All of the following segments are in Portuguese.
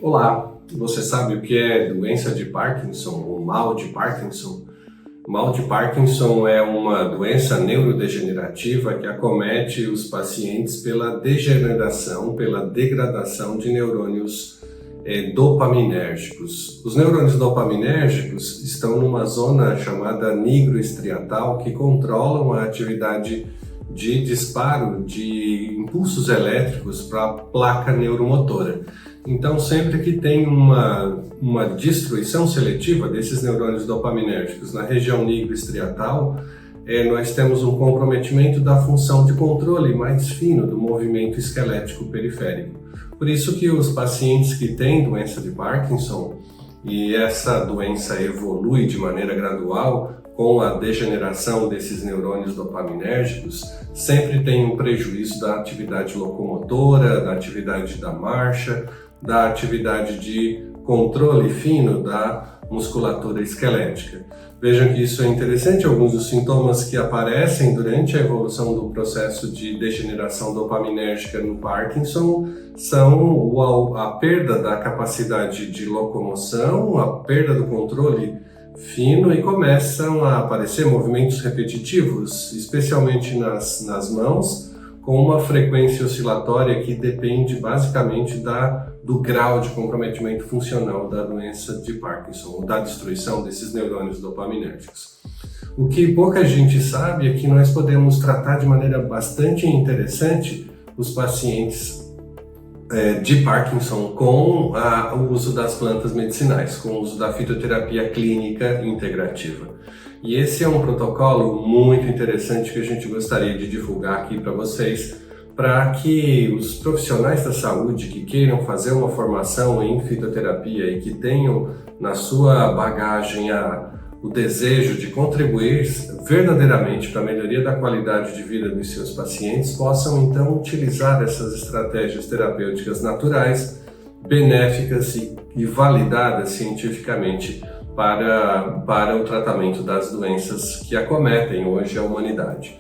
Olá, você sabe o que é doença de Parkinson ou mal de Parkinson? Mal de Parkinson é uma doença neurodegenerativa que acomete os pacientes pela degeneração, pela degradação de neurônios dopaminérgicos. Os neurônios dopaminérgicos estão numa zona chamada nigroestriatal que controlam a atividade de disparo de impulsos elétricos para a placa neuromotora. Então, sempre que tem uma destruição seletiva desses neurônios dopaminérgicos na região nigroestriatal, nós temos um comprometimento da função de controle mais fino do movimento esquelético periférico. Por isso que os pacientes que têm doença de Parkinson, e essa doença evolui de maneira gradual, com a degeneração desses neurônios dopaminérgicos, sempre tem um prejuízo da atividade locomotora, da atividade da marcha, da atividade de controle fino da musculatura esquelética. Vejam que isso é interessante, alguns dos sintomas que aparecem durante a evolução do processo de degeneração dopaminérgica no Parkinson são a perda da capacidade de locomoção, a perda do controle fino e começam a aparecer movimentos repetitivos, especialmente nas mãos, com uma frequência oscilatória que depende basicamente do grau de comprometimento funcional da doença de Parkinson, ou da destruição desses neurônios dopaminérgicos. O que pouca gente sabe é que nós podemos tratar de maneira bastante interessante os pacientes de Parkinson com o uso das plantas medicinais, com o uso da fitoterapia clínica integrativa. E esse é um protocolo muito interessante que a gente gostaria de divulgar aqui para vocês, para que os profissionais da saúde que queiram fazer uma formação em fitoterapia e que tenham na sua bagagem o desejo de contribuir verdadeiramente para a melhoria da qualidade de vida dos seus pacientes, possam então utilizar essas estratégias terapêuticas naturais, benéficas e validadas cientificamente para o tratamento das doenças que acometem hoje a humanidade.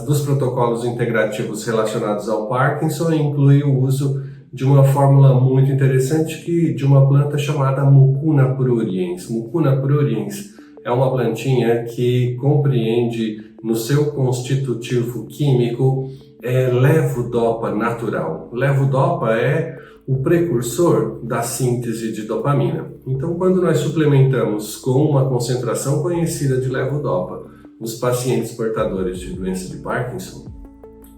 Dos protocolos integrativos relacionados ao Parkinson inclui o uso de uma fórmula muito interessante de uma planta chamada Mucuna pruriens. Mucuna pruriens é uma plantinha que compreende no seu constitutivo químico levodopa natural. Levodopa é o precursor da síntese de dopamina. Então, quando nós suplementamos com uma concentração conhecida de levodopa os pacientes portadores de doença de Parkinson,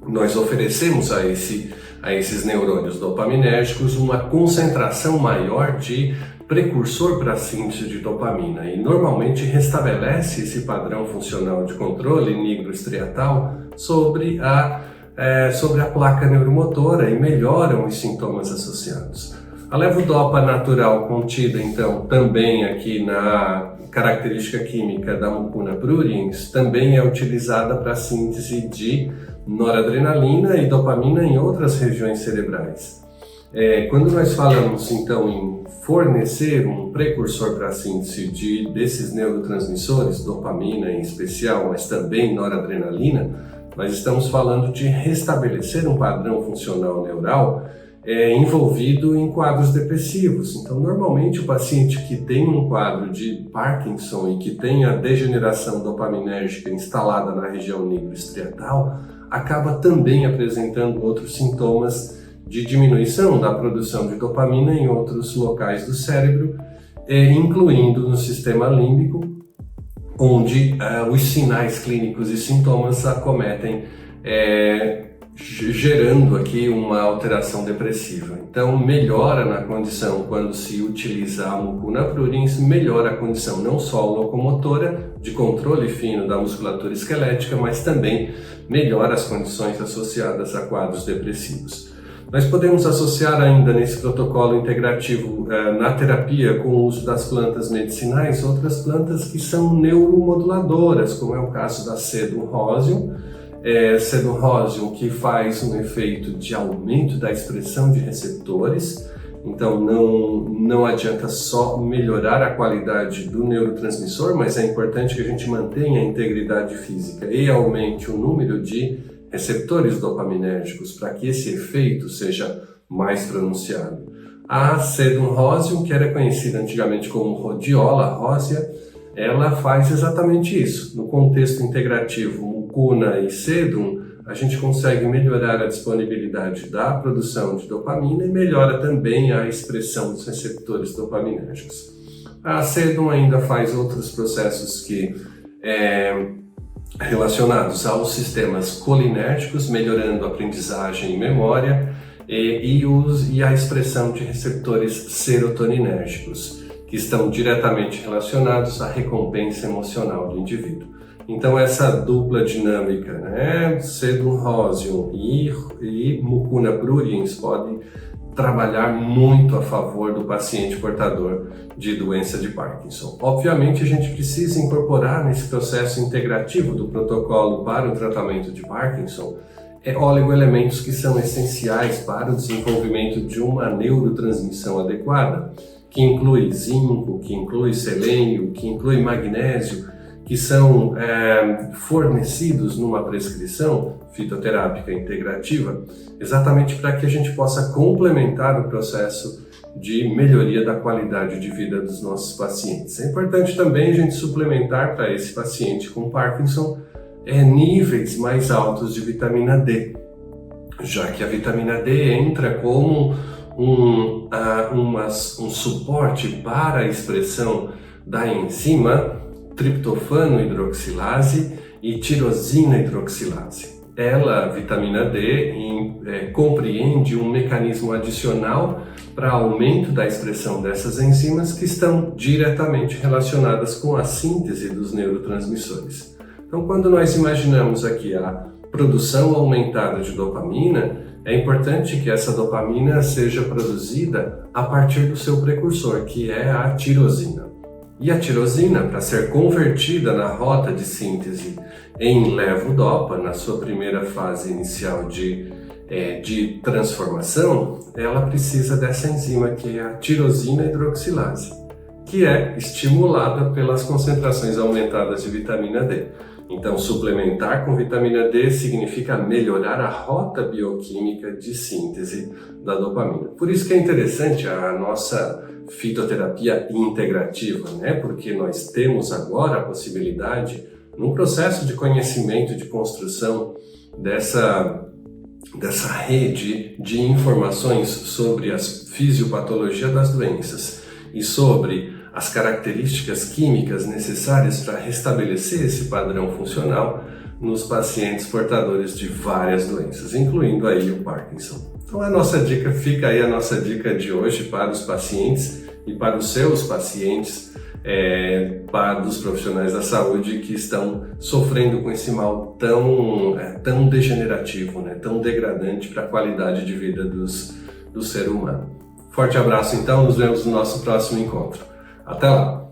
nós oferecemos a esses neurônios dopaminérgicos uma concentração maior de precursor para a síntese de dopamina e normalmente restabelece esse padrão funcional de controle nigroestriatal sobre a placa neuromotora e melhoram os sintomas associados. A levodopa natural contida, então, também aqui na característica química da Mucuna pruriens, também é utilizada para a síntese de noradrenalina e dopamina em outras regiões cerebrais. Quando nós falamos, então, em fornecer um precursor para a síntese desses neurotransmissores, dopamina em especial, mas também noradrenalina, nós estamos falando de restabelecer um padrão funcional neural envolvido em quadros depressivos. Então, normalmente, o paciente que tem um quadro de Parkinson e que tem a degeneração dopaminérgica instalada na região nigroestriatal, acaba também apresentando outros sintomas de diminuição da produção de dopamina em outros locais do cérebro, incluindo no sistema límbico, onde os sinais clínicos e sintomas acometem, gerando aqui uma alteração depressiva. Então, melhora na condição, quando se utiliza a Mucuna pruriens, melhora a condição não só locomotora, de controle fino da musculatura esquelética, mas também melhora as condições associadas a quadros depressivos. Nós podemos associar ainda nesse protocolo integrativo na terapia com o uso das plantas medicinais, outras plantas que são neuromoduladoras, como é o caso da Sedum roseum, que faz um efeito de aumento da expressão de receptores. Então não adianta só melhorar a qualidade do neurotransmissor, mas é importante que a gente mantenha a integridade física e aumente o número de receptores dopaminérgicos para que esse efeito seja mais pronunciado. A Sedum roseum, que era conhecida antigamente como Rhodiola rosea, ela faz exatamente isso. No contexto integrativo mucuna e sedum, a gente consegue melhorar a disponibilidade da produção de dopamina e melhora também a expressão dos receptores dopaminérgicos. A sedum ainda faz outros processos relacionados aos sistemas colinérgicos, melhorando a aprendizagem e memória, e a expressão de receptores serotoninérgicos, que estão diretamente relacionados à recompensa emocional do indivíduo. Então essa dupla dinâmica, né, Sedum roseum e Mucuna pruriens, pode trabalhar muito a favor do paciente portador de doença de Parkinson. Obviamente a gente precisa incorporar nesse processo integrativo do protocolo para o tratamento de Parkinson oligoelementos que são essenciais para o desenvolvimento de uma neurotransmissão adequada, que inclui zinco, que inclui selênio, que inclui magnésio, que são fornecidos numa prescrição fitoterápica integrativa, exatamente para que a gente possa complementar o processo de melhoria da qualidade de vida dos nossos pacientes. É importante também a gente suplementar para esse paciente com Parkinson níveis mais altos de vitamina D, já que a vitamina D entra como um suporte para a expressão da enzima triptofano hidroxilase e tirosina hidroxilase. Ela, vitamina D, compreende um mecanismo adicional para aumento da expressão dessas enzimas que estão diretamente relacionadas com a síntese dos neurotransmissores. Então, quando nós imaginamos aqui a produção aumentada de dopamina, é importante que essa dopamina seja produzida a partir do seu precursor, que é a tirosina. E a tirosina, para ser convertida na rota de síntese em levodopa, na sua primeira fase inicial de transformação, ela precisa dessa enzima que é a tirosina hidroxilase, que é estimulada pelas concentrações aumentadas de vitamina D. Então, suplementar com vitamina D significa melhorar a rota bioquímica de síntese da dopamina. Por isso que é interessante a nossa fitoterapia integrativa, né? Porque nós temos agora a possibilidade, num processo de conhecimento, de construção dessa rede de informações sobre a fisiopatologia das doenças e sobre as características químicas necessárias para restabelecer esse padrão funcional nos pacientes portadores de várias doenças, incluindo aí o Parkinson. Então fica aí a nossa dica de hoje para os pacientes e para os seus pacientes, para os profissionais da saúde que estão sofrendo com esse mal tão degenerativo, né, tão degradante para a qualidade de vida do ser humano. Forte abraço então, nos vemos no nosso próximo encontro. Até lá!